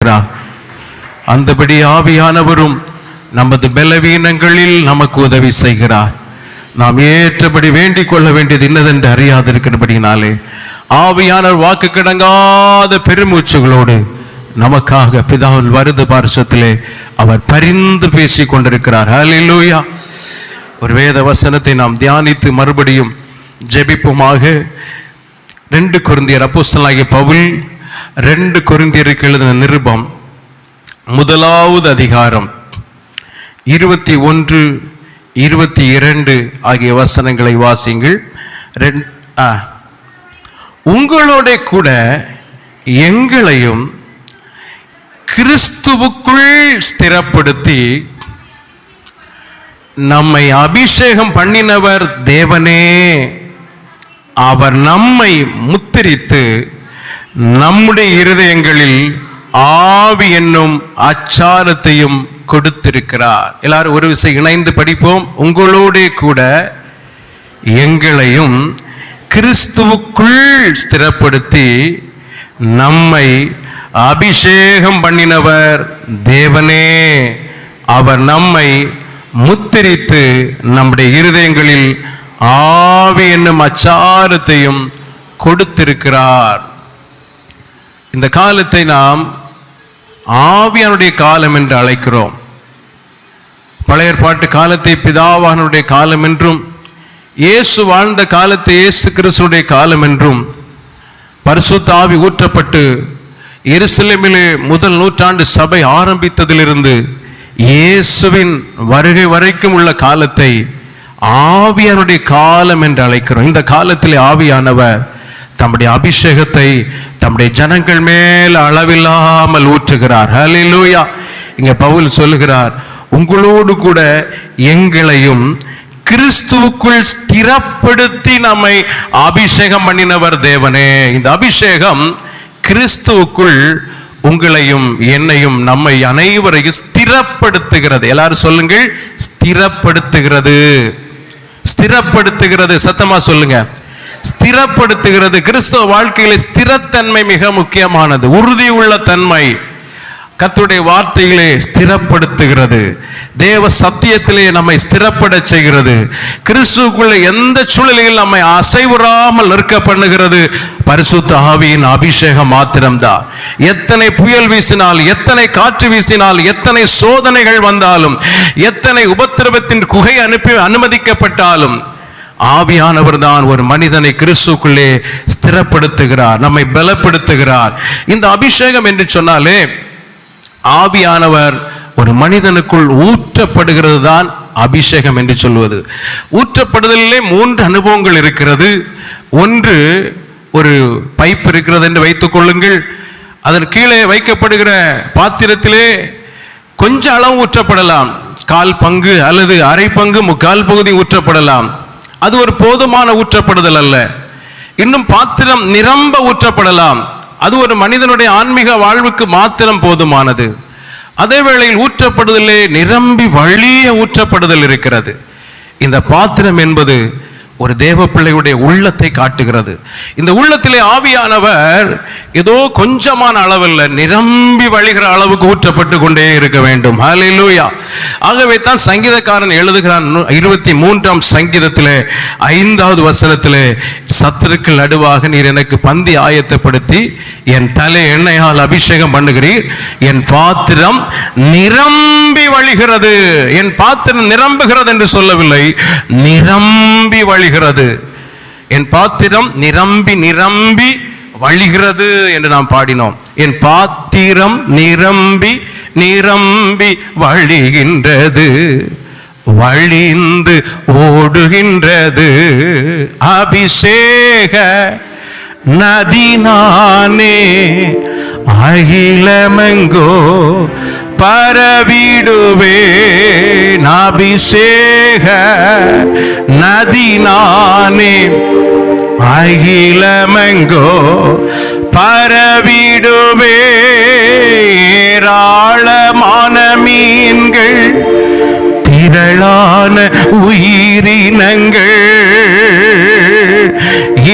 இருக்கிறார். அந்தபடி ஆவியானவரும் நமது பலவீனங்களில் நமக்கு உதவி செய்கிறார். நாம் ஏற்றபடி வேண்டிக் கொள்ள வேண்டியது இன்னதென்று அறியாதிருக்கிறபடினாலே ஆவியானவர் வாக்கு கிடங்காத பெருமூச்சுகளோடு நமக்காக பிதாவின் வருது பார்சத்திலே அவர் பரிந்து பேசிக் கொண்டிருக்கிறார். ஹல்லேலூயா. ஒரு வேத வசனத்தை நாம் தியானித்து மறுபடியும் ஜெபிப்புமாக. 2 கொரிந்தியர் அப்போஸ்தலனாகிய பவுல் 2 கொரிந்தியருக்கு எழுதின நிருபம் 1வது அதிகாரம் 21, 22 ஆகிய வசனங்களை வாசிங்கள். உங்களோட கூட எங்களையும் கிறிஸ்துவுக்குள் ஸ்திரப்படுத்தி நம்மை அபிஷேகம் பண்ணினவர் தேவனே. அவர் நம்மை முத்திரித்து நம்முடைய இருதயங்களில் ஆவி என்னும் அச்சாரத்தையும் கொடுத்திருக்கிறார். எல்லாரும் ஒரு விசை இணைந்து படிப்போம். உங்களோட கூட எங்களையும் கிறிஸ்துவுக்குள் ஸ்திரப்படுத்தி நம்மை அபிஷேகம் பண்ணினவர் தேவனே. அவர் நம்மை முத்திரித்து நம்முடைய இருதயங்களில் ஆவி என்னும் அச்சாரத்தையும் கொடுத்திருக்கிறார். இந்த காலத்தை நாம் ஆவியானுடைய காலம் என்று அழைக்கிறோம். பழைய ஏற்பாட்டு காலத்தை பிதாவானுடைய காலம் என்றும், இயேசு வாழ்ந்த காலத்தை இயேசு கிறிஸ்துடைய காலம் என்றும், பரிசுத்த ஆவி ஊற்றப்பட்டு எருசலேமிலே முதல் நூற்றாண்டு சபை ஆரம்பித்ததிலிருந்து இயேசுவின் வருகை வரைக்கும் உள்ள காலத்தை ஆவியானுடைய காலம் என்று அழைக்கிறோம். இந்த காலத்தில் ஆவியானவர் தம்முடைய அபிஷேகத்தை தம்முடைய ஜனங்கள் மேல் அளவில்லாமல் ஊற்றுகிறார். ஹல்லேலூயா. இங்க பவுல் சொல்லுகிறார், உங்களோடு கூட எங்களையும் கிறிஸ்துவுக்குள் ஸ்திரப்படுத்தி நம்மை அபிஷேகம் பண்ணினவர் தேவனே. இந்த அபிஷேகம் கிறிஸ்துவுக்குள் உங்களையும் என்னையும் நம்மை அனைவரையும் ஸ்திரப்படுத்துகிறது. எல்லாரும் சொல்லுங்கள், ஸ்திரப்படுத்துகிறது. ஸ்திரப்படுத்துகிறது. சத்தமா சொல்லுங்க, ஸ்திரப்படுத்துகிறது. கிறிஸ்தவ வாழ்க்கையில ஸ்திரத்தன்மை மிக முக்கியமானது. உறுதி உள்ள தன்மை கர்த்தருடைய வார்த்தையிலே ஸ்திரப்படுத்துகிறது. தேவ சத்தியத்திலே நம்மை ஸ்திரப்பட செய்கிறது. கிறிஸ்துவுக்குள்ள எந்த சூழலில் நம்மை அசைவுறாமல் நிற்க பண்ணுகிறது பரிசுத்த ஆவியின் அபிஷேகம் மாத்திரம்தான். எத்தனை புயல் வீசினால், எத்தனை காற்று வீசினால், எத்தனை சோதனைகள் வந்தாலும், எத்தனை உபத்திரவத்தின் குகை அனுமதிக்கப்பட்டாலும் ஆவியானவர் தான் ஒரு மனிதனை கிறிஸ்துவுக்குள்ளே ஸ்திரப்படுத்துகிறார், நம்மை பலப்படுத்துகிறார். இந்த அபிஷேகம் என்று சொன்னாலே ஆவியானவர் ஒரு மனிதனுக்குள் ஊற்றப்படுகிறது தான் அபிஷேகம் என்று சொல்வது. ஊற்றப்படுதலிலே 3 அனுபவங்கள் இருக்கிறது. ஒன்று, ஒரு பைப் இருக்கிறது என்று வைத்துக் கொள்ளுங்கள். அதன் கீழே வைக்கப்படுகிற பாத்திரத்திலே கொஞ்ச அளவு ஊற்றப்படலாம், 1/4 பங்கு அல்லது அரை பங்கு 3/4 பகுதி ஊற்றப்படலாம். அது ஒரு போதுமான ஊற்றப்படுதல் அல்ல. இன்னும் பாத்திரம் நிரம்ப ஊற்றப்படலாம். அது ஒரு மனிதனுடைய ஆன்மீக வாழ்வுக்கு மாத்திரம் போதுமானது. அதே வேளையில் ஊற்றப்படுதலே நிரம்பி வழிய ஊற்றப்படுதல் இருக்கிறது. இந்த பாத்திரம் என்பது ஒரு தேவ பிள்ளையுடைய உள்ளத்தை காட்டுகிறது. இந்த உள்ளத்திலே ஆவியானவர் ஏதோ கொஞ்சமான அளவில் நிரம்பி வழிகிற அளவுக்கு ஊற்றப்பட்டு கொண்டே இருக்க வேண்டும். ஹல்லேலூயா. ஆகவே தான் சங்கீதக்காரன் எழுதுகிறான் 23ஆம் சங்கீதத்திலே 5வது வசனத்திலே, சத்துருக்கள் நடுவாக நீர் எனக்கு பந்தி ஆயத்தப்படுத்தி என் தலை எண்ணெயால் அபிஷேகம் பண்ணுகிறீர், என் பாத்திரம் நிரம்பி வழிகிறது. என் பாத்திரம் நிரம்புகிறது என்று சொல்லவில்லை, நிரம்பி வழிகிறது. என் பாத்திரம் நிரம்பி நிரம்பி வழிகிறது என்று நாம் பாடினோம். என் பாத்திரம் நிரம்பி நிரம்பி வழிகின்றது, வழிந்து ஓடுகின்றது. அபிஷேக நதி நானே, அகிலமெங்கோ பரவிடுவேன். அபிஷேக நதி நானே, அகிலமெங்கோ பரவிடுவே. ஏராளமான மீன்கள், திரளான உயிரினங்கள்,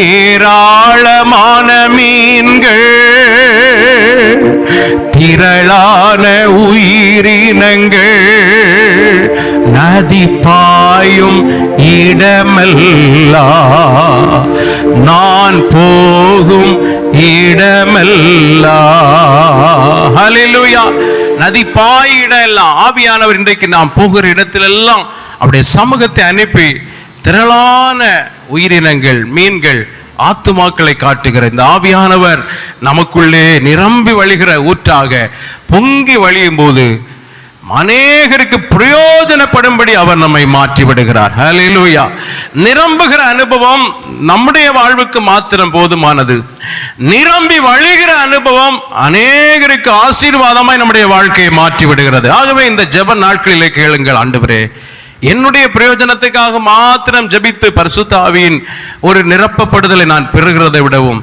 ஏராளமான மீன்கள், திரளான உயிரினங்கள் நதி பாயும் இடமெல்லாம் நான் போகும் இடமெல்லாம். ஹல்லேலூயா. நதி பாய் இடம் எல்லாம் ஆவியானவர் இன்றைக்கு நாம் போகிற இடத்திலெல்லாம் அப்படியே சமூகத்தை அனுப்பி திரளான உயிரினங்கள், மீன்கள், ஆத்துமாக்களை காட்டுகிற இந்த ஆவியானவர் நமக்குள்ளே நிரம்பி வழிகிற ஊற்றாக பொங்கி வழியும் போது அநேகருக்கு பிரயோஜனப்படும்படி அவர் நம்மை மாற்றி விடுகிறார். ஹல்லேலூயா. நிரம்புகிற அனுபவம் நம்முடைய வாழ்வுக்கு மாத்திரம் போதுமானது. நிரம்பி வழிகிற அனுபவம் அநேகருக்கு ஆசீர்வாதமாய் நம்முடைய வாழ்க்கையை மாற்றி விடுகிறது. ஆகவே இந்த ஜெப நாட்களிலே கேளுங்கள், ஆண்டவரே என்னுடைய பிரயோஜனத்துக்காக மாத்திரம் ஜெபித்து பரிசுத்த ஆவியின் ஒரு நிரப்பப்படுதலை நான் பெறுகிறதை விடவும்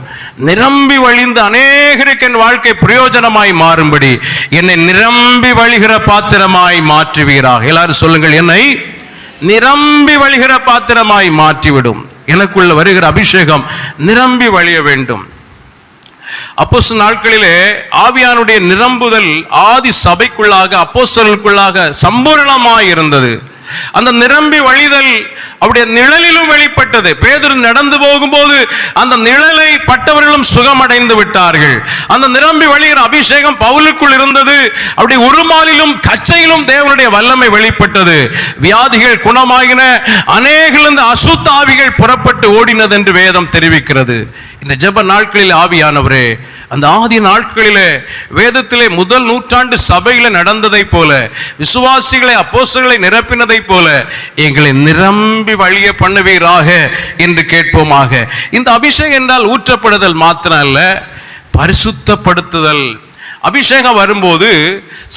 நிரம்பி வழிந்து அநேகருக்கு என் வாழ்க்கை பிரயோஜனமாய் மாறும்படி என்னை நிரம்பி வழிகிற பாத்திரமாய் மாற்றுவீராக. எல்லாரும் சொல்லுங்கள், என்னை நிரம்பி வழிகிற பாத்திரமாய் மாற்றிவிடும். எனக்குள்ள வருகிற அபிஷேகம் நிரம்பி வழிய வேண்டும். அப்போஸ்தலர் நாட்களிலே ஆவியானுடைய நிரம்புதல் ஆதி சபைக்குள்ளாக அப்போஸ்தலர்களுக்குள்ளாக சம்பூரணமாய் இருந்தது. அந்த நிரம்பி வழிதல் அவருடைய நிழலிலும் வெளிப்பட்டது. பேதுரு நடந்து போகும்போது அந்த நிழலை பட்டவர்களும் சுகமடைந்து விட்டார்கள். அந்த நிரம்பி வழிகிற அபிஷேகம் பவுலுக்குள் இருந்தது. அவருடைய உருமாலிலும் கச்சையிலும் தேவனுடைய வல்லமை வெளிப்பட்டது. வியாதிகள் குணமாகின, அநேகிலிருந்து அசுத்த ஆவிகள் புறப்பட்டு ஓடினது என்று வேதம் தெரிவிக்கிறது. இந்த ஜெப நாட்களில் ஆவியானவரே, அந்த ஆதி நாட்களிலே வேதத்திலே முதல் நூற்றாண்டு சபையில நடந்ததை போல, விசுவாசிகளை அப்போஸ்தலர்களை நிரப்பினதை போல எங்களை நிரம்பி வழிய பண்ணுவீராக என்று கேட்போமாக. இந்த அபிஷேகம் என்றால் ஊற்றப்படுதல் மாத்திரம் அல்ல, பரிசுத்தப்படுத்துதல். அபிஷேகம் வரும்போது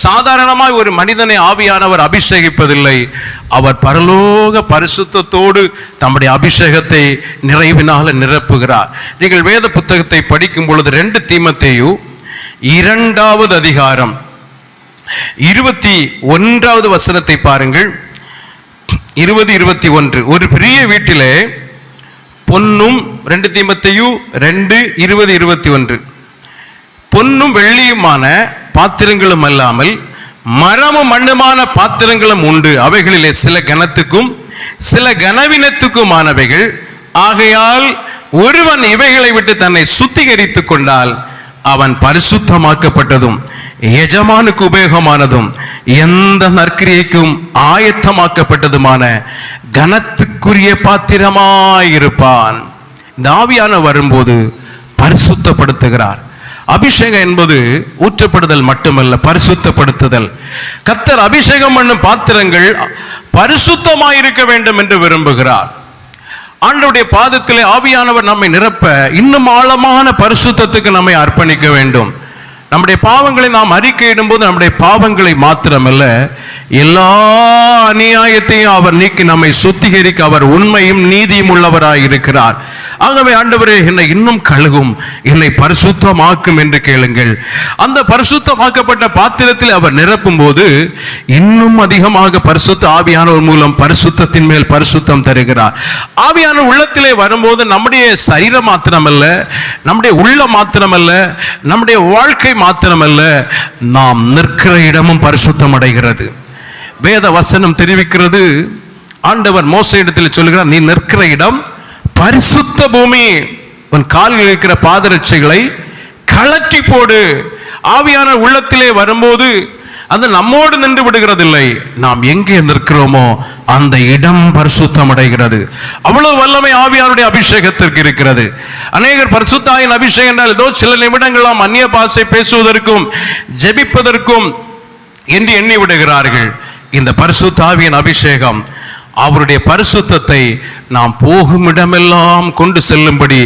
சாதாரணமாய் ஒரு மனிதனை ஆவியானவர் அபிஷேகிப்பதில்லை. அவர் பரலோக பரிசுத்தத்தோடு தம்முடைய அபிஷேகத்தை நிறைவினால நிரப்புகிறார். நீங்கள் வேத புத்தகத்தை படிக்கும் பொழுது 2 தீமோத்தேயு 2வது அதிகாரம் 21வது வசனத்தை பாருங்கள். 20-21. ஒரு பெரிய வீட்டிலே பொன்னும் 2 தீமோத்தேயு 2:20-21 பொன்னும் வெள்ளியுமான பாத்திரங்களும் அல்லாமல் மரமும் மண்ணுமான பாத்திரங்களும் உண்டு. அவைகளிலே சில கனத்துக்கும் சில கனவினத்துக்குமானவைகள். ஆகையால் ஒருவன் இவைகளை விட்டு தன்னை சுத்திகரித்துக் கொண்டால் அவன் பரிசுத்தமாக்கப்பட்டதும் எஜமானுக்கு உபயோகமானதும் எந்த நற்கிரியைக்கும் ஆயத்தமாக்கப்பட்டதுமான கனத்துக்குரிய பாத்திரமாயிருப்பான். இந்த ஆவியான வரும்போது பரிசுத்தப்படுத்துகிறார். அபிஷேகம் என்பது ஊற்றப்படுதல் மட்டுமல்ல, பரிசுத்தப்படுத்துதல். கர்த்தர் அபிஷேகம் பண்ணும் பாத்திரங்கள் பரிசுத்தமாயிருக்க வேண்டும் என்று விரும்புகிறார். ஆண்டவருடைய பாதத்திலே ஆவியானவர் நம்மை நிரப்ப இன்னும் ஆழமான பரிசுத்தத்துக்கு நம்மை அர்ப்பணிக்க வேண்டும். நம்முடைய பாவங்களை நாம் அறிக்கையிடும் போது நம்முடைய பாவங்களை மாத்திரமல்ல, எல்லா அநியாயத்தையும் அவர் நீக்கி நம்மை சுத்திகரிக்க அவர் உண்மையும் நீதியும் உள்ளவராய் இருக்கிறார். ஆகவே ஆண்டவரே, என்னை இன்னும் கழுகும், என்னை பரிசுத்தமாக்கும் என்று கேளுங்கள். அந்த பரிசுத்தமாக்கப்பட்ட பாத்திரத்தில் அவர் நிரப்பும் போது இன்னும் அதிகமாக பரிசுத்த ஆவியானவர் மூலம் பரிசுத்தத்தின் மேல் பரிசுத்தம் தருகிறார். ஆவியானவர் உள்ளத்திலே வரும்போது நம்முடைய சரீரம் மாத்திரமல்ல, நம்முடைய உள்ள மாத்திரமல்ல, நம்முடைய வாழ்க்கை மாத்திரமல்ல, நாம் நிற்கிற இடமும் பரிசுத்தம் அடைகிறது. வேத வசனம் தெரிவிக்கிறது. ஆண்டவர் மோசேயிடத்தில் சொல்லுகிறார், நீ நிற்கிற இடம் பரிசுத்த பூமி, உன் காலில் இருக்கிற பாதரட்சைகளை கழற்றி போடு. ஆவியான உள்ளத்திலே வரும்போது அது நம்மோடு நின்று விடுகிறதில்லை. நாம் எங்கே நிற்கிறோமோ அந்த இடம் பரிசுத்தம் அடைகிறது. அவ்வளவு வல்லமை ஆவியானுடைய அபிஷேகத்திற்கு இருக்கிறது. அநேகர் பரிசுத்தாயின் அபிஷேகம் என்றால் ஏதோ சில நிமிடங்களாம் அந்நிய பாஷை பேசுவதற்கும் ஜெபிப்பதற்கும் என்று எண்ணி விடுகிறார்கள். இந்த பரிசுத்த ஆவியின் அபிஷேகம் அவருடைய பரிசுத்தத்தை நாம் போகும் இடமெல்லாம் கொண்டு செல்லும்படி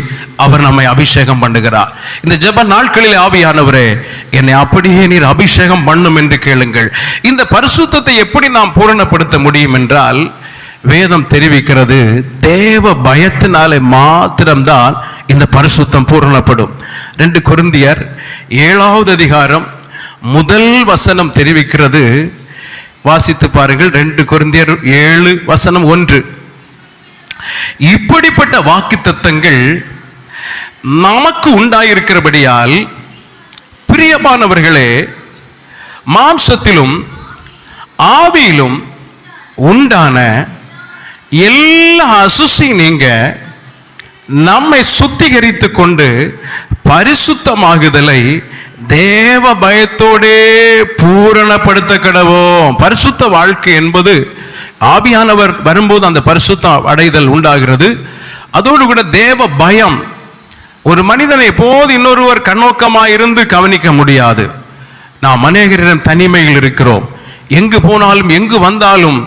அவர் நம்மை அபிஷேகம் பண்ணுகிறார். இந்த ஜெப நாட்களில் ஆவியானவரே, என்னை அப்படியே நீர் அபிஷேகம் பண்ணும் என்று கேளுங்கள். இந்த பரிசுத்தத்தை எப்படி நாம் பூரணப்படுத்த முடியும் என்றால், வேதம் தெரிவிக்கிறது, தேவ பயத்தினாலே மாத்திரம்தான் இந்த பரிசுத்தம் பூரணப்படும். 2 கொரிந்தியர் 7வது அதிகாரம் 1 வசனம் தெரிவிக்கிறது. வாசித்து பாருங்கள். 2 கொரிந்தியர் 7:1. இப்படிப்பட்ட வாக்குத்தத்தங்கள் நமக்கு உண்டாயிருக்கிறபடியால் பிரியமானவர்களே, மாம்சத்திலும் ஆவியிலும் உண்டான எல்லா அசுசி நீங்க நம்மை சுத்திகரித்து கொண்டு பரிசுத்தமாகுதலை தேவ பயத்தோடே பூரணப்படுத்த கடவோம். பரிசுத்த வாழ்க்கை என்பது ஆவியானவர் வரும்போது அந்த பரிசுத்த அடைதல் உண்டாகிறது. அதோடு கூட தேவ பயம். ஒரு மனிதனை எப்போது இன்னொருவர் கண்ணோக்கமாக இருந்து கவனிக்க முடியாது. நாம் அநேகரிடம் தனிமையில் இருக்கிறோம். எங்கு போனாலும் எங்கு வந்தாலும்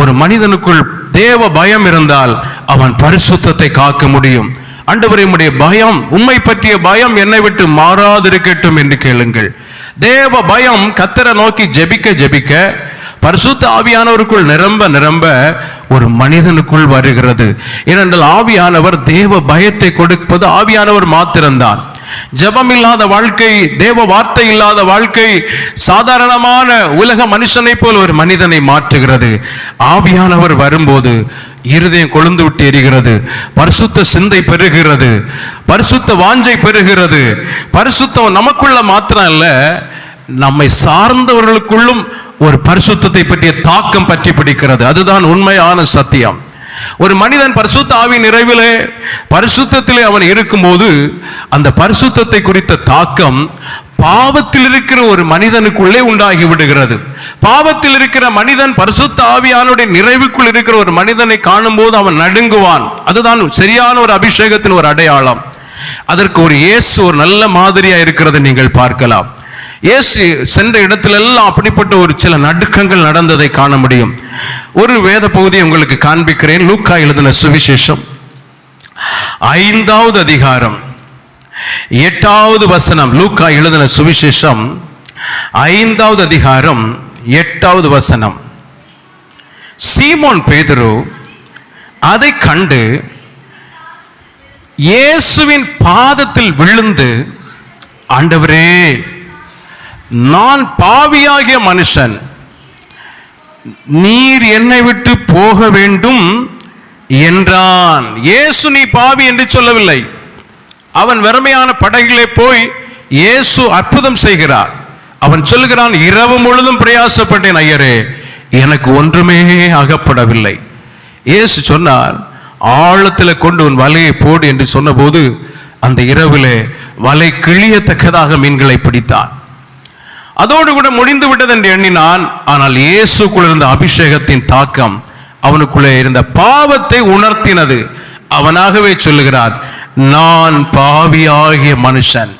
ஒரு மனிதனுக்குள் தேவ பயம் இருந்தால் அவன் பரிசுத்தத்தை காக்க முடியும். ஆண்டவரே, உம்முடைய பயம், உம்மை பற்றிய பயம் என்னை விட்டு மாறாதிருக்கட்டும் என்று கேளுங்கள். தேவ பயம் கர்த்தரை நோக்கி ஜெபிக்க ஜெபிக்க பரிசுத்த ஆவியானவருக்குள் நிரம்ப நிரம்ப ஒரு மனிதனுக்குள் வருகிறது. ஏனென்றால் ஆவியானவர் தேவ பயத்தை கொடுப்பது ஆவியானவர் மாத்திரம்தான். ஜெபம் இல்லாத வாழ்க்கை, தேவ வார்த்தை இல்லாத வாழ்க்கை சாதாரணமான உலக மனுஷனை போல் ஒரு மனிதனை மாற்றுகிறது. ஆவியானவர் வரும்போது இருதயம் கொழுந்து விட்டு எரிகிறது, பரிசுத்த சிந்தை பெறுகிறது, பரிசுத்த வாஞ்சை பெறுகிறது. பரிசுத்தம் நமக்குள்ள மாத்திரம் அல்ல, நம்மை சார்ந்தவர்களுக்குள்ளும் ஒரு பரிசுத்தத்தை பற்றிய தாக்கம் பற்றி பிடிக்கிறது. அதுதான் உண்மையான சத்தியம். ஒரு மனிதன் பரிசுத்த ஆவி நிறைவிலே பரிசுத்தத்திலே அவன் இருக்கும்போது அந்த பரிசுத்தத்தை குறித்த தாக்கம் பாவத்தில் இருக்கிற ஒரு மனிதனுக்குள்ளே உண்டாகி விடுகிறது. பாவத்தில் இருக்கிற மனிதன் பரிசுத்த ஆவியானுடைய நிறைவுக்குள் இருக்கிற ஒரு மனிதனை காணும் போது அவன் நடுங்குவான். அதுதான் சரியான ஒரு அபிஷேகத்தின் ஒரு அடையாளம். அதற்கு ஒரு இயேசு ஒரு நல்ல மாதிரியா இருக்கிறதை நீங்கள் பார்க்கலாம். இயேசு சென்ற இடத்திலெல்லாம் அப்படிப்பட்ட ஒரு சில நடுக்கங்கள் நடந்ததை காண முடியும். ஒரு வேத பகுதியை உங்களுக்கு காண்பிக்கிறேன். லூக்கா எழுதின சுவிசேஷம் 5வது அதிகாரம் 8வது வசனம். லூக்கா எழுதின சுவிசேஷம் 5வது அதிகாரம் 8வது வசனம். சீமோன் பேதுரு அதை கண்டு இயேசுவின் பாதத்தில் விழுந்து, ஆண்டவரே, நான் பாவியாகிய மனுஷன், நீர் என்னை விட்டு போக வேண்டும் என்றான். இயேசு நீ பாவி என்று சொல்லவில்லை. அவன் வெறுமையான படகிலே போய் இயேசு அற்புதம் செய்கிறார். அவன் சொல்கிறான், இரவு முழுதும் பிரயாசப்பட்டேன் ஐயரே, எனக்கு ஒன்றுமே அகப்படவில்லை. இயேசு சொன்னார், ஆழத்தில் கொண்டு உன் வலையை போடு என்று சொன்னபோது அந்த இரவிலே வலை கிழியத்தக்கதாக மீன்களை பிடித்தான். அதோடு கூட முடிந்து விட்டது என்று எண்ணினான். ஆனால் இயேசுக்குள் இருந்த அபிஷேகத்தின் தாக்கம் அவனுக்குள்ளே இருந்த பாவத்தை உணர்த்தினது. அவனாகவே சொல்லுகிறார், நான் பாவியாகிய மனுஷன்.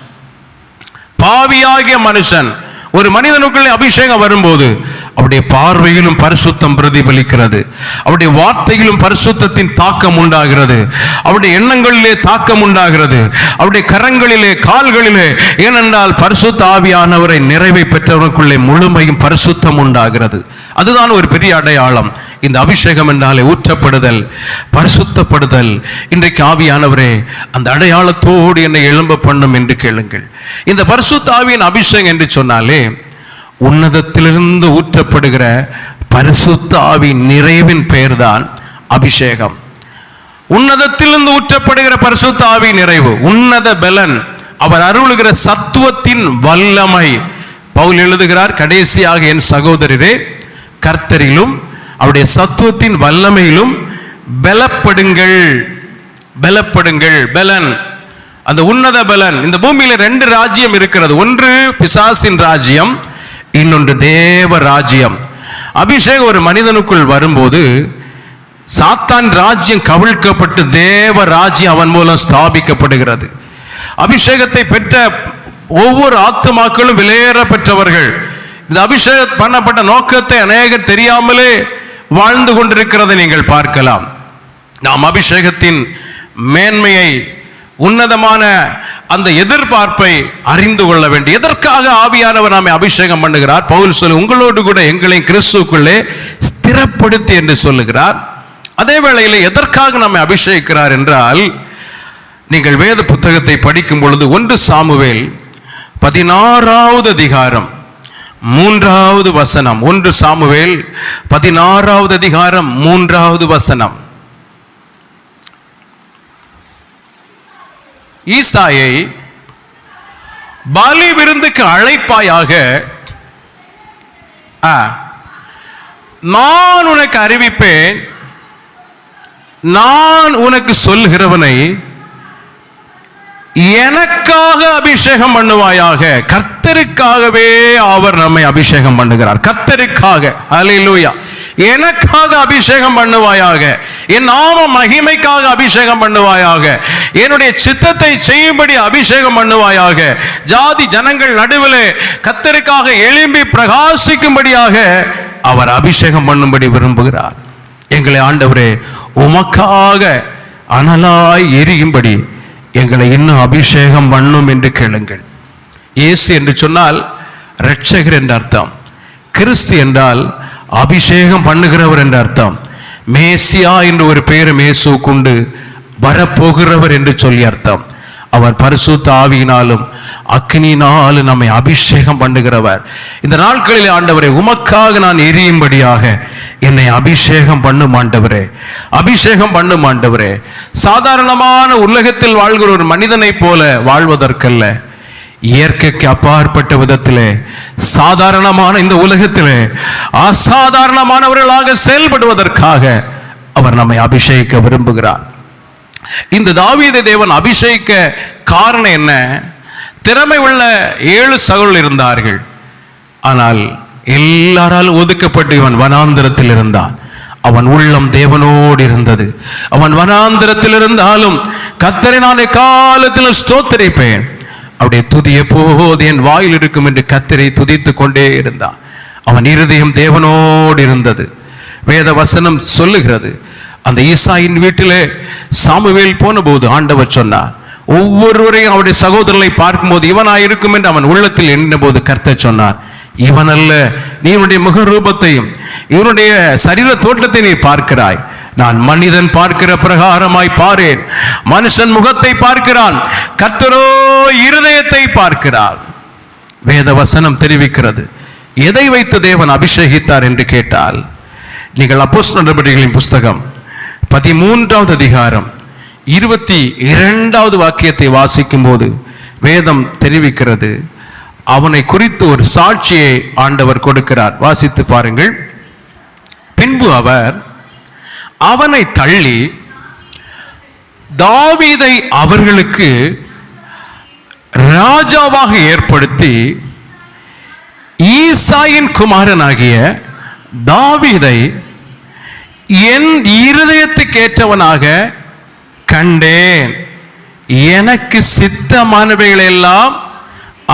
பாவியாகிய மனுஷன். ஒரு மனிதனுக்குள்ளே அபிஷேகம் வரும்போது அவருடைய பார்வையிலும் பரிசுத்தம் பிரதிபலிக்கிறது, அவருடைய வார்த்தையிலும் பரிசுத்தத்தின் தாக்கம் உண்டாகிறது, அவருடைய எண்ணங்களிலே தாக்கம் உண்டாகிறது, அவருடைய கரங்களிலே கால்களிலே. ஏனென்றால் பரிசுத்த ஆவியானவரை நிறைவை பெற்றவனுக்குள்ளே முழுமையும் பரிசுத்தம் உண்டாகிறது. அதுதான் ஒரு பெரிய அடையாளம். இந்த அபிஷேகம் என்றாலே ஊற்றப்படுதல், பரிசுத்தப்படுதல். இன்றைக்கு ஆவியானவரே, அந்த அடையாளத்தோடு என்னை எழும்ப பண்ணும் என்று கேளுங்கள். இந்த பரிசுத்த ஆவியின் அபிஷேகம் என்று சொன்னாலே உன்னதத்திலிருந்து ஊற்றப்படுகிற பரிசுத்த ஆவியின் நிறைவின் பெயர்தான் அபிஷேகம். உன்னதத்திலிருந்து ஊற்றப்படுகிற பரிசுத்த ஆவி நிறைவு, உன்னத பலன், அவர் அருளுகிற சத்துவத்தின் வல்லமை. பவுல் எழுதுகிறார், கடைசியாக என் சகோதரரே, கர்த்தரிலும் அவருடைய சத்துவத்தின் வல்லமையிலும் பலப்படுங்கள். பலப்படுங்கள். பலன், அந்த உன்னத பலன். இந்த பூமியில 2 ராஜ்யம் இருக்கிறது. ஒன்று பிசாசின் ராஜ்யம், இன்னொன்று தேவ ராஜ்யம். அபிஷேகம் ஒரு மனிதனுக்குள் வரும்போது சாத்தான் ராஜ்யம் கவிழ்க்கப்பட்டு தேவ ராஜ்யம் அவன் மூலம் ஸ்தாபிக்கப்படுகிறது. அபிஷேகத்தை பெற்ற ஒவ்வொரு ஆத்துமாக்களும் விலையேற பெற்றவர்கள். இந்த அபிஷேகம் பண்ணப்பட்ட நோக்கத்தை அநேகர் தெரியாமலே வாழ்ந்து கொண்டிருக்கிறதை நீங்கள் பார்க்கலாம். நாம் அபிஷேகத்தின் மேன்மையை, உன்னதமான அந்த எதிர்பார்ப்பை அறிந்து கொள்ள வேண்டும். எதற்காக ஆவியானவர் நாமே அபிஷேகம் பண்ணுகிறார்? பவுல் சொல்லு, உங்களோடு கூட எங்களை கிறிஸ்துவுக்குள்ளே ஸ்திரப்படுத்தி என்று சொல்லுகிறார். அதே வேளையில் எதற்காக நம்மை அபிஷேகிக்கிறார் என்றால், நீங்கள் வேத புத்தகத்தை படிக்கும் பொழுது 1 சாமுவேல் 16வது அதிகாரம் 3வது வசனம். 1 சாமுவேல் 16வது அதிகாரம் 3வது வசனம். ஈசாயை பலி விருந்துக்கு அழைப்பாயாக, நான் உனக்கு அறிவிப்பேன், நான் உனக்கு சொல்கிறவனை எனக்காக அபிஷேகம் பண்ணுவாயாக. கர்த்தருக்காகவே அவர் நம்மை அபிஷேகம் பண்ணுகிறார். கர்த்தருக்காக, ஹல்லேலூயா. எனக்காக அபிஷேகம் பண்ணுவாயாக, என் நாம மகிமைக்காக அபிஷேகம் பண்ணுவாயாக, என்னுடைய சித்தத்தை செய்யும்படி அபிஷேகம் பண்ணுவாயாக, ஜாதி ஜனங்கள் நடுவில் கர்த்தருக்காக எழும்பி பிரகாசிக்கும்படியாக அவர் அபிஷேகம் பண்ணும்படி விரும்புகிறார். எங்களை ஆண்டவரே உமக்காக அனலாய் எரியும்படி எங்களை இன்னும் அபிஷேகம் பண்ணும் என்று கேளுங்கள். இயேசு என்று சொன்னால் இரட்சகர் என்ற அர்த்தம். கிறிஸ்து என்றால் அபிஷேகம் பண்ணுகிறவர் என்ற அர்த்தம். மேசியா என்று ஒரு பெயர் இயேசுவுக்கு உண்டு, வரப்போகிறவர் என்று சொல்லி அர்த்தம். அவர் பரிசுத்த ஆவியினாலும் அக்கினியினாலும் நம்மை அபிஷேகம் பண்ணுகிறவர். இந்த நாட்களில் ஆண்டவரே உமக்காக நான் எரியும்படியாக என்னை அபிஷேகம் பண்ணும் ஆண்டவரே, அபிஷேகம் பண்ணும் ஆண்டவரே. சாதாரணமான உலகத்தில் வாழ்கிற ஒரு மனிதனை போல வாழ்வதற்கல்ல, இயற்கைக்கு அப்பாற்பட்ட விதத்திலே சாதாரணமான இந்த உலகத்திலே அசாதாரணமானவர்களாக செயல்படுவதற்காக அவர் நம்மை அபிஷேகிக்க விரும்புகிறார். இந்த தாவீதை தேவன் அபிஷேகிக்க காரணம் என்ன? திறமை உள்ள 7 சகோதரர்கள் இருந்தார்கள். ஆனால் எல்லாராலும் ஒதுக்கப்பட்டு இவன் வனாந்திரத்தில் இருந்தான். அவன் உள்ளம் தேவனோடு இருந்தது. அவன் வனாந்திரத்தில் இருந்தாலும் கர்த்தரை நான் எக்காலத்திலும் ஸ்தோத்திரிப்பேன், அவருடைய துதி எப்போது என் வாயில் இருக்கும் என்று கர்த்தரை துதித்து கொண்டே இருந்தான். அவன் இருதயம் தேவனோடு இருந்தது. வேத வசனம் சொல்லுகிறது, அந்த ஈசாயின் வீட்டிலே சாமுவேல் போன போது ஆண்டவர் சொன்னார், ஒவ்வொருவரையும் அவருடைய சகோதரர்களை பார்க்கும்போது இவனாய் இருக்கும் என்று அவன் உள்ளத்தில் எண்ணின போது கர்த்தர் சொன்னார், இவன் அல்ல, நீ இவனுடைய முக ரூபத்தையும் இவனுடைய சரீர தோற்றத்தை நீ பார்க்கிறாய், நான் மனிதன் பார்க்கிற பிரகாரமாய் பாரேன். மனுஷன் முகத்தை பார்க்கிறான், கர்த்தரோ இருதயத்தை பார்க்கிறார். வேத வசனம் தெரிவிக்கிறது. எதை வைத்து தேவன் அபிஷேகித்தார் என்று கேட்டால், நீங்கள் அப்போஸ்தலர் நடபடிகளின் புஸ்தகம் 13வது அதிகாரம் 22வது வாக்கியத்தை வாசிக்கும் போது வேதம் தெரிவிக்கிறது, அவனை குறித்து ஒரு சாட்சியை ஆண்டவர் கொடுக்கிறார். வாசித்து பாருங்கள். பின்பு அவர் அவனை தள்ளி தாவீதை அவர்களுக்கு ராஜாவாக ஏற்படுத்தி ஈசாயின் குமாரனாகிய தாவீதை என் இருதயத்துக்கு ஏற்றவனாக கண்டேன், எனக்கு சித்தமானவைகள் எல்லாம்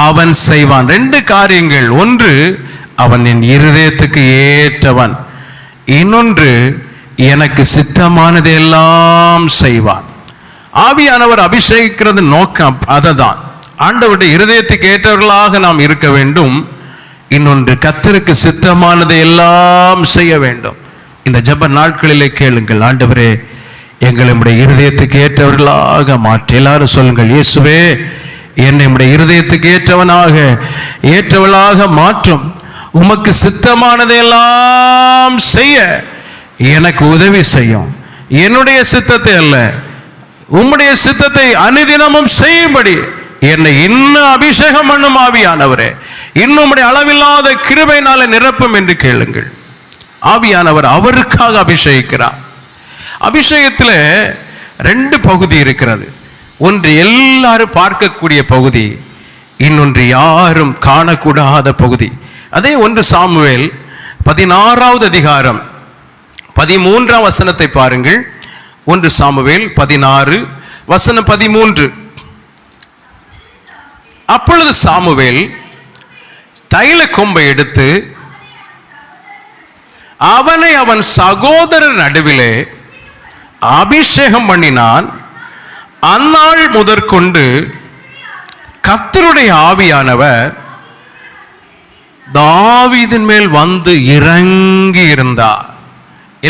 அவன் செய்வான். 2 காரியங்கள். ஒன்று, அவன் என் இருதயத்துக்கு ஏற்றவன். இன்னொன்று, எனக்கு சித்தமானது எல்லாம் செய்வான். ஆவியானவர் அபிஷேகிக்கிறது நோக்கம் அததான். ஆண்டவருடைய இருதயத்துக்கு ஏற்றவர்களாக நாம் இருக்க வேண்டும். இன்னொன்று, கர்த்தருக்கு சித்தமானதை எல்லாம் செய்ய வேண்டும். இந்த ஜெப நாட்களிலே கேளுங்கள், ஆண்டவரே எங்களுடைய இருதயத்துக்கு ஏற்றவர்களாக மாற்றி. எல்லாரும் சொல்லுங்கள், இயேசுவே என்னை உம்முடைய இருதயத்துக்கு ஏற்றவளாக மாற்றும். உமக்கு சித்தமானதை எல்லாம் செய்ய எனக்கு உதவி செய்யும். என்னுடைய சித்தத்தை அல்ல, உம்முடைய சித்தத்தை அனுதினமும் செய்யும்படி என்னை இன்னும் அபிஷேகம் பண்ணும் ஆவியானவரே, இன்னும் உம்முடைய அளவில்லாத கிருபையினால நிரப்பும் என்று கேளுங்கள். ஆவியானவர் அவருக்காக அபிஷேகிக்கிறார். அபிஷேகத்தில் 2 பகுதி இருக்கிறது. ஒன்று எல்லாரும் பார்க்கக்கூடிய பகுதி, இன்னொன்று யாரும் காணக்கூடாத பகுதி. அதே 1 சாமுவேல் 16வது அதிகாரம் 13ஆம் வசனத்தை பாருங்கள். 1 சாமுவேல் 16 வசனம் 13. அப்பொழுது சாமுவேல் தைல கொம்பை எடுத்து அவனை அவன் சகோதரர் நடுவிலே அபிஷேகம் பண்ணினான். அந்நாள் முதற்கொண்டு கர்த்தருடைய ஆவியானவர் தாவீதின் மேல் வந்து இறங்கி இருந்தார்.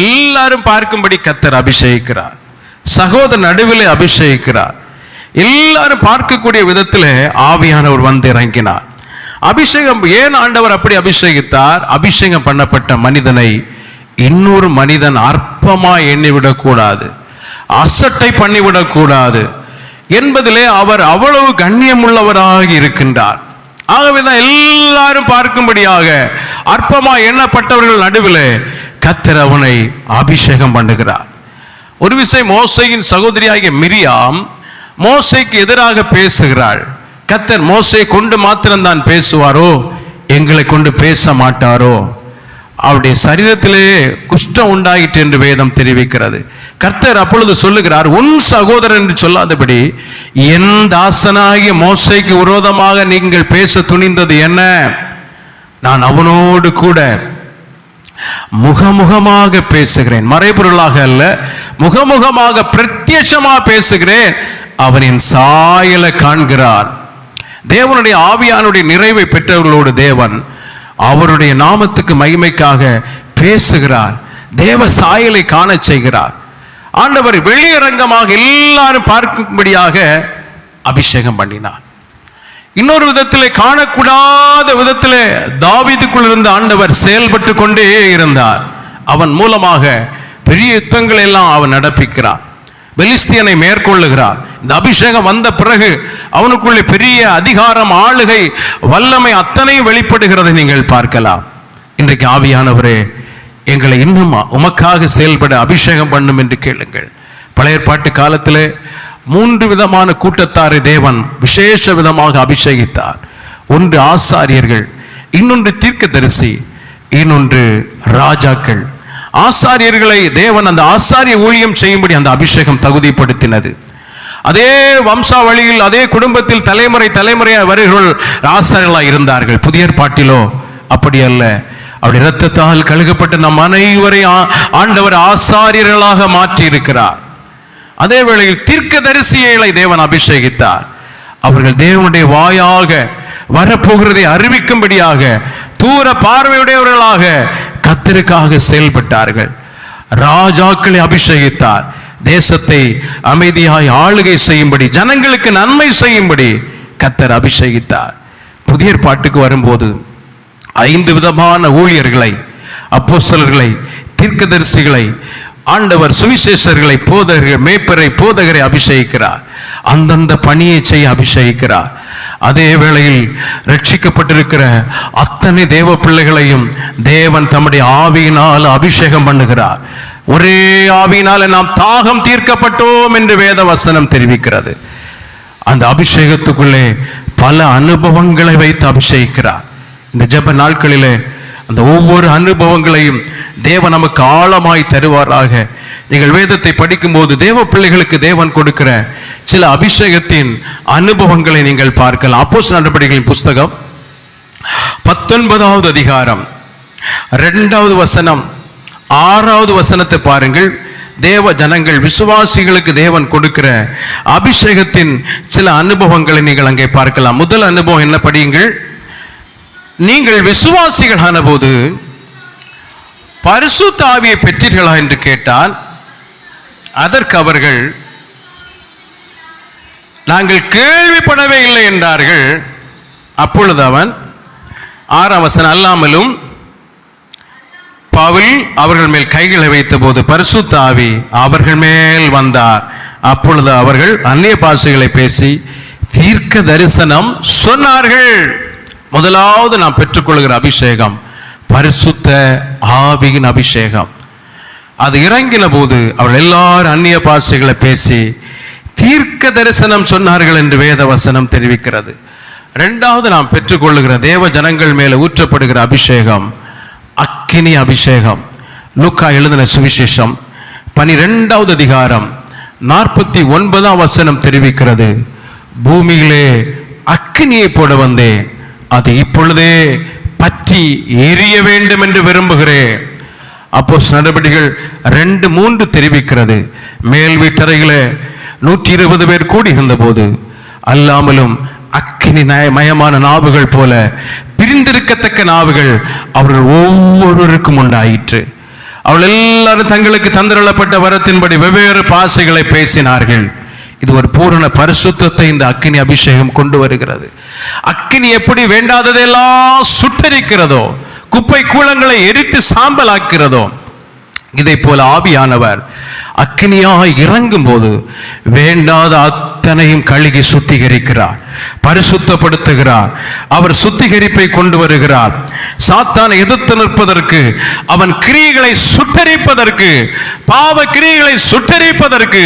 எல்லாரும் பார்க்கும்படி கர்த்தர் அபிஷேகிக்கிறார். சகோதரர் நடுவிலே அபிஷேகிக்கிறார். எல்லாரும் பார்க்கக்கூடிய விதத்தில் ஆவியானவர் வந்து இறங்கினார். அபிஷேகம் ஏன் ஆண்டவர் அப்படி அபிஷேகித்தார்? அபிஷேகம் பண்ணப்பட்ட மனிதனை இன்னொரு மனிதன் அற்பமாய் எண்ணிவிடக்கூடாது, அசட்டை பண்ணிவிடக்கூடாது என்பதிலே அவர் அவ்வளவு கண்ணியம் உள்ளவராக இருக்கின்றார். ஆகவேதான் எல்லாரும் பார்க்கும்படியாக அற்பமா எண்ணப்பட்டவர்கள் நடுவில் கர்த்தர் அவனை அபிஷேகம் பண்ணுகிறார். ஒரு விஷயம், மோசேயின் சகோதரியாகிய மிரியாம் மோசேக்கு எதிராக பேசுகிறாள். கர்த்தர் மோசேயை கொண்டு மாத்திரம்தான் பேசுவாரோ, எங்களை கொண்டு பேச மாட்டாரோ? அவருடைய சரீரத்திலே குஷ்டம் உண்டாயிற்று என்று வேதம் தெரிவிக்கிறது. கர்த்தர் அப்பொழுது சொல்லுகிறார், உன் சகோதரன் என்று சொல்லாதபடி என் தாசனாகிய மோசேக்கு விரோதமாக நீங்கள் பேச துணிந்தது என்ன? நான் அவனோடு கூட முகமுகமாக பேசுகிறேன், மறைபொருளாக அல்ல, முகமுகமாக பிரத்யட்சமாக பேசுகிறேன். அவனின் சாயலை காண்கிறார். தேவனுடைய ஆவியானுடைய நிறைவை பெற்றவர்களோடு தேவன் அவருடைய நாமத்துக்கு மகிமைக்காக பேசுகிறார். தேவ சாயலை காண செய்கிறார். ஆண்டவர் வெளியரங்கமாக எல்லாரும் பார்க்கும்படியாக அபிஷேகம் பண்ணினார். இன்னொரு விதத்திலே, காணக்கூடாத விதத்திலே தாவீதுக்குள் இருந்த ஆண்டவர் செயல்பட்டு கொண்டே இருந்தார். அவன் மூலமாக பெரிய யுத்தங்களை எல்லாம் அவன் நடப்பிக்கிறான். பெலிஸ்தியனை மேற்கொள்ளுகிறான். இந்த அபிஷேகம் வந்த பிறகு அவனுக்குள்ளே பெரிய அதிகாரம், ஆளுகை, வல்லமை அத்தனையும் வெளிப்படுகிறதை நீங்கள் பார்க்கலாம். இன்றைக்கு ஆவியானவரே, எங்களை இன்னும் உமக்காக செயல்பட அபிஷேகம் பண்ணும் என்று கேளுங்கள். பழைய ஏற்பாட்டு காலத்திலே 3 விதமான கூட்டத்தாரை தேவன் விசேஷ விதமாக அபிஷேகித்தார். ஒன்று ஆசாரியர்கள், இன்னொன்று தீர்க்கதரிசி, இன்னொன்று ராஜாக்கள். ஆசாரியர்களை தேவன் அந்த ஆசாரிய ஊழியம் செய்யும்படி அந்த அபிஷேகம் தகுதிப்படுத்தினது. அதே வம்சாவளியில், அதே குடும்பத்தில் தலைமுறை தலைமுறையாக வருகிறவர்கள் ஆசாரியர்களாக இருந்தார்கள். புதிய ஏற்பாட்டிலோ அப்படி அல்ல. அவருடைய இரத்தத்தால் கழுகப்பட்ட நம் அனைவரையும் ஆண்டவர் ஆசாரியர்களாக மாற்றி இருக்கிறார். அதே வேளையில் தீர்க்கதரிசிகளை தேவன் அபிஷேகித்தார். அவர்கள் தேவனுடைய வாயாக வரப்போகிறதை அறிவிக்கும்படியாக தூர பார்வையுடையவர்களாக கர்த்தருக்காக செயல்பட்டார்கள். ராஜாக்களை அபிஷேகித்தார். தேசத்தை அமைதியாய் ஆளுகை செய்யும்படி, ஜனங்களுக்கு நன்மை செய்யும்படி கர்த்தர் அபிஷேகித்தார். புதிய ஏற்பாட்டுக்கு வரும்போது 5 விதமான ஊழியர்களை, அப்போஸ்தலர்களை, தீர்க்கதரிசிகளை, ஆண்டவர் சுவிசேஷர்களை, போதகரை, மேய்ப்பரை, போதகரை அபிஷேகிக்கிறார். அந்தந்த பணியை செய்ய அபிஷேகிக்கிறார். அதே வேளையில் ரட்சிக்கப்பட்டிருக்கிற அத்தனை தேவ பிள்ளைகளையும் தேவன் தம்முடைய ஆவியினால் அபிஷேகம் பண்ணுகிறார். ஒரே ஆவியினால நாம் தாகம் தீர்க்கப்பட்டோம் என்று வேத வசனம் தெரிவிக்கிறது. அந்த அபிஷேகத்துக்குள்ளே பல அனுபவங்களை வைத்து அபிஷேகிக்கிறார். இந்த ஜெப நாட்களிலே அந்த ஒவ்வொரு அனுபவங்களையும் தேவன் நமக்கு ஆழமாய் தருவாராக. நீங்கள் வேதத்தை படிக்கும்போது தேவ பிள்ளைகளுக்கு தேவன் கொடுக்கிற சில அபிஷேகத்தின் அனுபவங்களை நீங்கள் பார்க்கலாம். அப்போஸ்தலர் நடபடிகளின் புஸ்தகம் 19வது அதிகாரம் 2வது வசனம் 6வது வசனத்தை பாருங்கள். தேவ ஜனங்கள், விசுவாசிகளுக்கு தேவன் கொடுக்கிற அபிஷேகத்தின் சில அனுபவங்களை நீங்கள் அங்கே பார்க்கலாம். முதல் அனுபவம் என்ன படியுங்கள். நீங்கள் விசுவாசிகள் ஆனபோது பரிசுத்த ஆவியை பெற்றீர்களா என்று கேட்டால், அதற்கு அவர்கள் நாங்கள் கேள்விப்படவே இல்லை என்றார்கள். அப்பொழுது அவன் 6ஆம் வசனம், அல்லாமலும் பவுல் அவர்கள் மேல் கைகளை வைத்த போது பரிசுத்த ஆவி அவர்கள் மேல் வந்தார். அப்பொழுது அவர்கள் அந்நிய பாஷைகளை பேசி தீர்க்க தரிசனம் சொன்னார்கள். முதலாவது நாம் பெற்றுக்கொள்கிற அபிஷேகம் பரிசுத்த ஆவியின் அபிஷேகம். அது இறங்கின போது அவர்கள் எல்லாரும் அந்நிய பாஷைகளை பேசி தீர்க்க தரிசனம் சொன்னார்கள் என்று வேத வசனம் தெரிவிக்கிறது. 2வது நாம் பெற்றுக்கொள்ளுகிற தேவ ஜனங்கள் மேல ஊற்றப்படுகிற அபிஷேகம் அக்கினி அபிஷேகம். லூக்கா எழுதின சுவிசேஷம் 12வது அதிகாரம் 49ஆம் வசனம் தெரிவிக்கிறது, பூமியிலே அக்கினியை போட வந்தேன், அது இப்பொழுதே பற்றி எரிய வேண்டும் என்று விரும்புகிறேன். அப்போஸ்தலர் நடபடிகள் 2:3 தெரிவிக்கிறது, மேல் வீட்டறையிலே 120 பேர் கூடி இருந்த போது அல்லாமலும் அக்கினி மயமான நாவுகள் போல பிரிந்திருக்கத்தக்க நாவுகள் அவர்கள் ஒவ்வொருவருக்கும் உண்டாயிற்று. அவர்கள் எல்லாரும் தங்களுக்கு தந்திரப்பட்ட வரத்தின்படி வெவ்வேறு பாஷைகளை பேசினார்கள். இது ஒரு பூரண பரிசுத்தத்தை இந்த அக்கினி அபிஷேகம் கொண்டு வருகிறது. அக்கினி எப்படி வேண்டாததெல்லாம் சுட்டரிக்கிறதோ, குப்பை கூளங்களை எரித்து சாம்பலாக்கிறதோ, இதை போல ஆவியானவர் அக்கினியாய் இறங்கும் போது வேண்டாத அத்தனையும் கழுகி சுத்திகரிக்கிறார், பரிசுத்தப்படுத்துகிறார். அவர் சுத்திகரிப்பை கொண்டு வருகிறார். சாத்தானை எதிர்த்து நிற்பதற்கு, அவன் கிரியைகளை சுட்டரிப்பதற்கு, பாவ கிரியைகளை சுட்டரிப்பதற்கு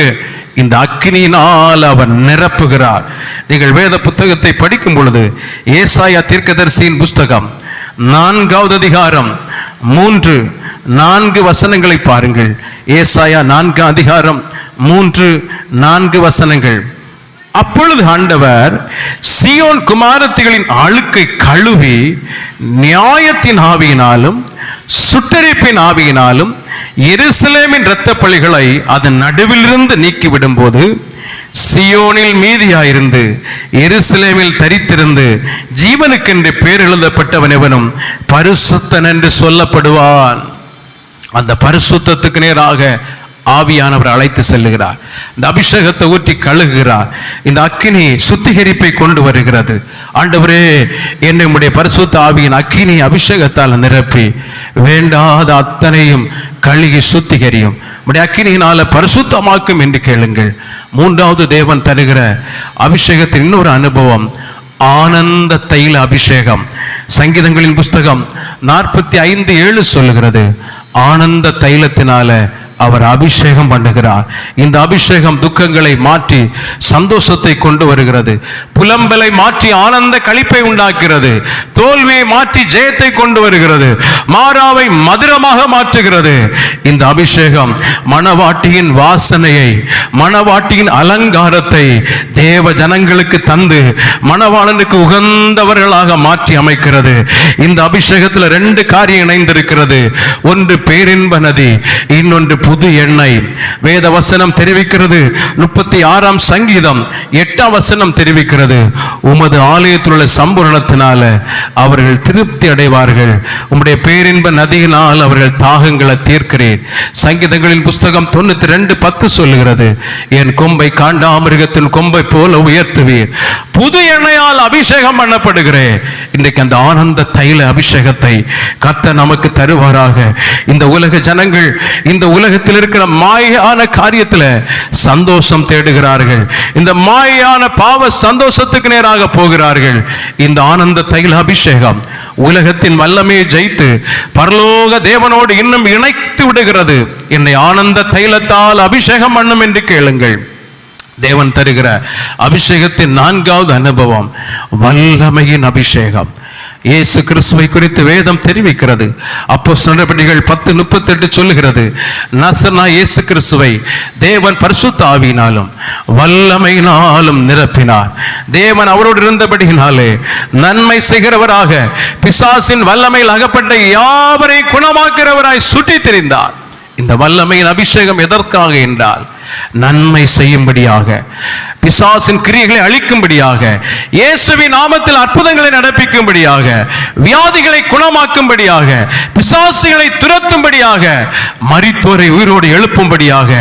இந்த அக்கினியினால் அவன் நிரப்புகிறார். நீங்கள் வேத புத்தகத்தை படிக்கும் பொழுது ஏசாயா தீர்க்கதரிசியின் புஸ்தகம் 4வது அதிகாரம் 3-4 வசனங்களை பாருங்கள். ஏசாயா 4 அதிகாரம் 3-4 வசனங்கள். அப்பொழுது ஆண்டவர் சீயோன் குமாரத்திகளின் அழுக்கை கழுவி நியாயத்தின் ஆவியினாலும் சுட்டரிப்பின் ஆவியினாலும் எருசலேமின் இரத்த பழிகளை அதன் நடுவிலிருந்து நீக்கிவிடும் போது சியோனில் மீதியாயிருந்து எருசலேமில் தரித்திருந்து ஜீவனுக்கென்று பேர் எழுதப்பட்டவன் எவனும் பரிசுத்தன் என்று சொல்லப்படுவான். அந்த பரிசுத்தத்துக்கு நேராக ஆவியானவர் அழைத்து செல்லுகிறார். இந்த அபிஷேகத்தை ஊற்றி கழுகுகிறார். இந்த அக்கினி சுத்திகரிப்பை கொண்டு வருகிறது. ஆண்டவரே, என்னை உம்முடைய பரிசுத்த ஆவியின் அக்கினி அபிஷேகத்தால் நிரப்பி வேண்டாத அத்தனையும் கழுகி சுத்திகரியும், உம்முடைய அக்கினியினால பரிசுத்தமாக்கும் என்று கேளுங்கள். 3வது தேவன் தருகிற அபிஷேகத்தின் இன்னொரு அனுபவம் ஆனந்த தைல அபிஷேகம். சங்கீதங்களின் புஸ்தகம் 45:7 சொல்லுகிறது, ஆனந்த தைலத்தினால அவர் அபிஷேகம் பண்ணுகிறார். இந்த அபிஷேகம் துக்கங்களை மாற்றி சந்தோஷத்தை கொண்டு வருகிறது, புலம்பலை மாற்றி ஆனந்த களிப்பை உண்டாக்குகிறது, தோல்வியை மாற்றி ஜெயத்தை கொண்டு வருகிறது, மாறாவை மதுரமாக மாற்றுகிறது. இந்த அபிஷேகம் மணவாட்டியின் வாசனையை, மணவாட்டியின் அலங்காரத்தை தேவ ஜனங்களுக்கு தந்து மணவாளனுக்கு உகந்தவர்களாக மாற்றி அமைக்கிறது. இந்த அபிஷேகத்தில் 2 காரியம் இணைந்திருக்கிறது. ஒன்று பேரின்ப நதி, இன்னொன்று புது எண்ணெய். வேத வசனம் தெரிவிக்கிறது, 36ஆம் சங்கீதம் 8ஆம் வசனம் தெரிவிக்கிறது, உமது ஆலயத்தில் உள்ள சம்பூரணத்தினால அவர்கள் திருப்தி அடைவார்கள், உம்முடைய பேரின்ப நதியினால் அவர்கள் தாகங்களை தீர்க்கிறேன். சங்கீதங்களின் புஸ்தகம் 92:10 சொல்லுகிறது, என் கொம்பை காண்டாமிருகத்தின் கொம்பை போல உயர்த்துவீர், புது எண்ணெயால் அபிஷேகம் பண்ணப்படுகிறேன். இன்றைக்கு அந்த ஆனந்த தைல அபிஷேகத்தை கர்த்தர் நமக்கு தருவாராக. இந்த உலக ஜனங்கள் இந்த உலகத்தில் இருக்கிற மாயான காரியத்தில் சந்தோஷம் தேடுகிறார்கள், இந்த மாயான பாவ சந்தோஷத்துக்கு நேராக போகிறார்கள். இந்த ஆனந்த தைல அபிஷேகம் உலகத்தின் வல்லமையை ஜெயித்து பரலோக தேவனோடு இன்னும் இணைத்து விடுகிறது. என்னை ஆனந்த தைலத்தால் அபிஷேகம் பண்ணும் என்று கேளுங்கள். தேவன் தருகிற அபிஷேகத்தின் 4வது அனுபவம் வல்லமையின் அபிஷேகம். இயேசு கிறிஸ்துவை குறித்து வேதம் தெரிவிக்கிறது. அப்போஸ்தலர் நடபடிகள் 10:38 சொல்லுகிறது, நசரேயனாகிய இயேசு கிறிஸ்துவை தேவன் பரிசுத்த ஆவியினாலும் வல்லமையினாலும் நிரப்பினார். தேவன் அவரோடு இருந்தபடியினாலே நன்மை செய்கிறவராக, பிசாசின் வல்லமையில் அகப்பட்ட யாவரை குணமாக்கிறவராய் சுற்றி திரிந்தார். இந்த வல்லமையின் அபிஷேகம் எதற்காக என்றால் நன்மை செய்யும்படியாக, பிசாசின் கிரியைகளை அழிக்கும்படியாக, இயேசுவின் நாமத்தில் அற்புதங்களை நடப்பிக்கும்படியாக, வியாதிகளை குணமாக்கும்படியாக, பிசாசுகளை துரத்தும்படியாக, மரித்தோரை உயிரோடு எழுப்பும்படியாக,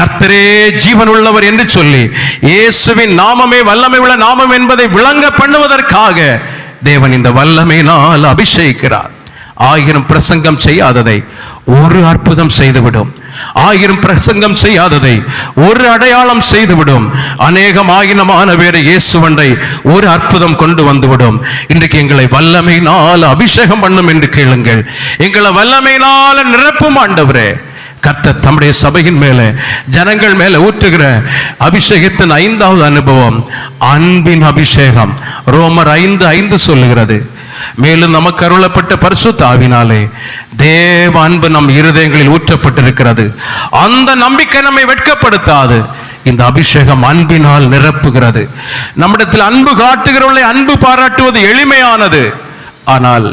கர்த்தரே ஜீவன் உள்ளவர் என்று சொல்லி இயேசுவின் நாமமே வல்லமை உள்ள நாமம் என்பதை விளங்க பண்ணுவதற்காக தேவன் இந்த வல்லமையினால் அபிஷேகிக்கிறார். 1000 பிரசங்கம் செய்யாததை ஒரு அற்புதம் செய்துவிடும், 1000 பிரசங்கம் செய்யாததை ஒரு அடையாளம் செய்துவிடும், அநேகம் ஆயிரமான பேரை இயேசுவண்டை ஒரு அற்புதம் கொண்டு வந்துவிடும். இன்றைக்கு எங்களை வல்லமையினால் அபிஷேகம் பண்ணும் என்று கேளுங்கள். எங்களை வல்லமையினால் நிரப்பும் ஆண்டவரே. கர்த்தர் தம்முடைய சபையின் மேலே, ஜனங்கள் மேலே ஊற்றுகிற அபிஷேகத்தின் 5வது அனுபவம் அன்பின் அபிஷேகம். ரோமர் 5:5 சொல்லுகிறது, மேலும் நமக்கு அருளப்பட்ட பரிசுத்த ஆவினாலே தேவ அன்பு நம் இருதயங்களில் ஊற்றப்பட்டிருக்கிறது, அந்த நம்பிக்கை நம்மை வெட்கப்படுத்தாது. இந்த அபிஷேகம் அன்பினால் நிரப்புகிறது. நம்மிடத்தில் அன்பு காட்டுகிறவர்களை அன்பு பாராட்டுவது எளிமையானது. ஆனால்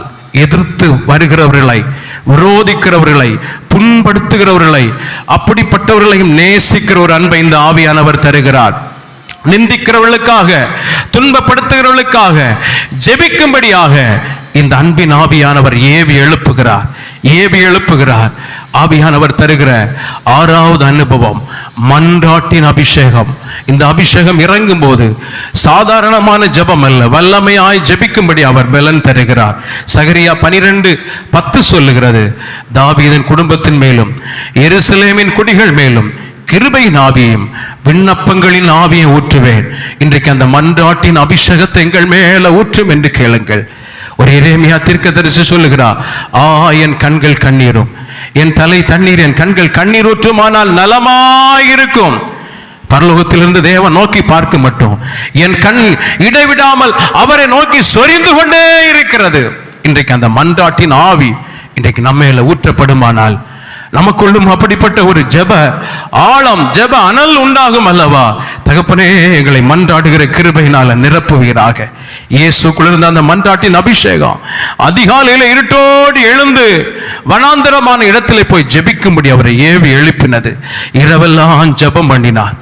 எதிர்த்து வருகிறவர்களை, விரோதிக்கிறவர்களை, புண்படுத்துகிறவர்களை, அப்படிப்பட்டவர்களையும் நேசிக்கிற ஒரு அன்பை இந்த ஆவியானவர் தருகிறார். நிந்திக்கிறவர்களுக்காக, துன்பப்படுத்துகிறவர்களுக்காக ஜெபிக்கும்படியாக இந்த அன்பின் ஆவியானவர் ஏவி எழுப்புகிறார். ஆவியானவர் தருகிற 6வது அனுபவம் மன்றாட்டின் அபிஷேகம். இந்த அபிஷேகம் இறங்கும் போது சாதாரணமான ஜெபம் அல்ல, வல்லமையாய் ஜெபிக்கும்படி அவர் பலன் தருகிறார். சகரியா 12:10 சொல்லுகிறது, தாவீதின் குடும்பத்தின் மேலும் எருசலேமின் குடிகள் மேலும் கிருபையின் ஆவியையும் விண்ணப்பங்களின் ஆவியை ஊற்றுவேன். இன்றைக்கு அந்த மன்றாட்டின் அபிஷேகத்தை எங்கள் மேல ஊற்றும் என்று கேளுங்கள். ஒரு எரேமியா தீர்க்கதரிசி சொல்லுகிறார், என் கண்கள் கண்ணீரும் என் தலை தண்ணீர், என் கண்கள் கண்ணீர் ஊற்றுமானால் நலமாயிருக்கும். பரலோகத்திலிருந்து தேவன் நோக்கி பார்க்க மட்டும் என் கண் இடைவிடாமல் அவரை நோக்கி சொரிந்து கொண்டே இருக்கிறது. இன்றைக்கு அந்த மன்றாட்டின் ஆவி இன்றைக்கு நம்ம மேல ஊற்றப்படுமானால் நமக்குள்ளும் அப்படிப்பட்ட ஒரு ஜெப ஆழம், ஜெப அனல் உண்டாகும் அல்லவா? தகப்பனே, எங்களை மன்றாடுகிற கிருபையினால நிரப்புவீராக. இயேசுக்குள்ள இருந்த அந்த மன்றாட்டின் அபிஷேகம் அதிகாலையில இருட்டோடு எழுந்து வனாந்தரமான இடத்திலே போய் ஜெபிக்கும்படி அவரை ஏவி எழுப்பினது. இரவெல்லாம் ஜெபம் பண்ணினார்,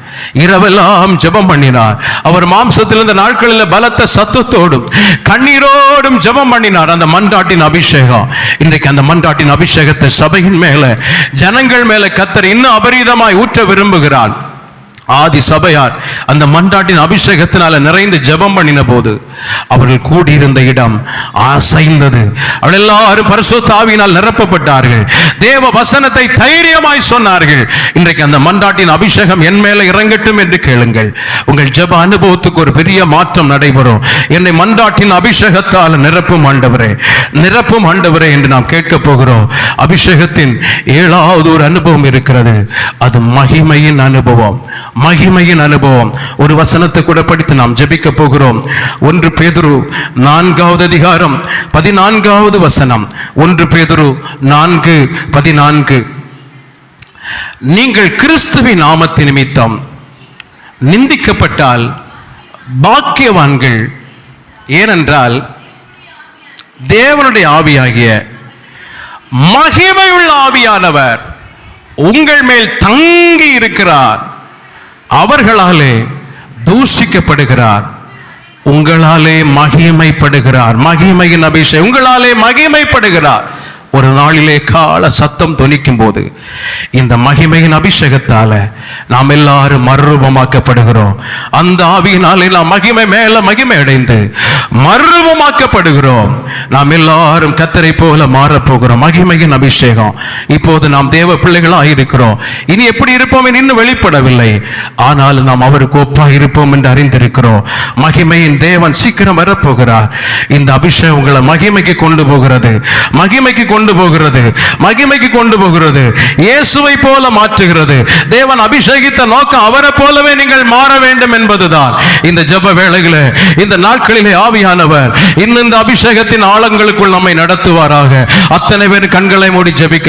இரவெல்லாம் ஜெபம் பண்ணினார். அவர் மாம்சத்தில் இருந்த நாட்களில் பலத்த சத்தத்தோடும் கண்ணீரோடும் ஜெபம் பண்ணினார். அந்த மன்றாட்டின் அபிஷேகம் இன்றைக்கு அந்த மன்றாட்டின் அபிஷேகத்தை சபையின் மேல, ஜனங்கள் மேல கர்த்தர் இன்னும் அபரீதமாய் ஊற்ற விரும்புகிறார். ஆதி சபையார் அந்த மன்றாட்டின் அபிஷேகத்தினால நிறைந்து ஜெபம் பண்ணின போது அவர்கள் கூடியிருந்த இடம் அசைந்தது. அவர்கள் எல்லாரும் பரிசுத்த ஆவியினால் நிரப்பப்பட்டார்கள். தேவ வசனத்தை தைரியமாய் சொன்னார்கள். இன்றைக்கு அந்த மன்றாட்டின் அபிஷேகம் என் மேல இறங்கட்டும் என்று கேளுங்கள். உங்கள் ஜெப அனுபவத்துக்கு ஒரு பெரிய மாற்றம் நடைபெறும். என்னை மன்றாட்டின் அபிஷேகத்தால் நிரப்பும் ஆண்டவரே, நிரப்பும் ஆண்டவரே என்று நாம் கேட்க போகிறோம். அபிஷேகத்தின் 7வது ஒரு அனுபவம் இருக்கிறது. அது மகிமையின் அனுபவம். மகிமையின் அனுபவம். ஒரு வசனத்தை கூட படித்து நாம் ஜெபிக்க போகிறோம். 1 பேதுரு 4வது அதிகாரம் 14வது வசனம். 1 பேதுரு 4:14. நீங்கள் கிறிஸ்துவின் நாமத்தின் நிமித்தம் நிந்திக்கப்பட்டால் பாக்கியவான்கள், ஏனென்றால் தேவனுடைய ஆவியாகிய மகிமையுள்ள ஆவியானவர் உங்கள் மேல் தங்கி இருக்கிறார். அவர்களாலே தூஷிக்கப்படுகிறார், உங்களாலே மகிமைப்படுகிறார். மகிமையின் அபிஷேகம் உங்களாலே மகிமைப்படுகிறார். ஒரு நாளிலே கால சத்தம் தொனிக்கும் போது இந்த மகிமையின் அபிஷேகத்தால நாம் எல்லாரும் மறுரூபமாக்கப்படுகிறோம். அந்த ஆவியினாலே நாம் மகிமை மேல மகிமை அடைந்து மறுரூபமாக்கப்படுகிறோம். நாம் எல்லாரும் கர்த்தரை போல மாறப்போகிறோம். மகிமையின் அபிஷேகம். இப்போது நாம் தேவ பிள்ளைகளாக இருக்கிறோம். இனி எப்படி இருப்போம் இன்னும் வெளிப்படவில்லை, ஆனால் நாம் அவருக்கு ஒப்பாக இருப்போம் என்று அறிந்திருக்கிறோம். மகிமையின் தேவன் சீக்கிரம் வரப்போகிறார். இந்த அபிஷேகம் உங்களை மகிமைக்கு கொண்டு போகிறது, மகிமைக்கு கொண்டு போகிறது, மகிமைக்கு கொண்டு போகிறது, இயேசுவை போல மாற்றுகிறது. தேவன் அபிஷேகித்த நோக்கம் அவரை போலவே நீங்கள் மாற வேண்டும் என்பதுதான். இந்த ஜெப வேளையிலே, இந்த நாட்களிலே ஆவியானவர் இன்னும் இந்த அபிஷேகத்தின் ஆழங்களுக்குள் நம்மை நடத்துவாராக. அத்தனை பேர் கண்களை மூடி ஜெபிக்க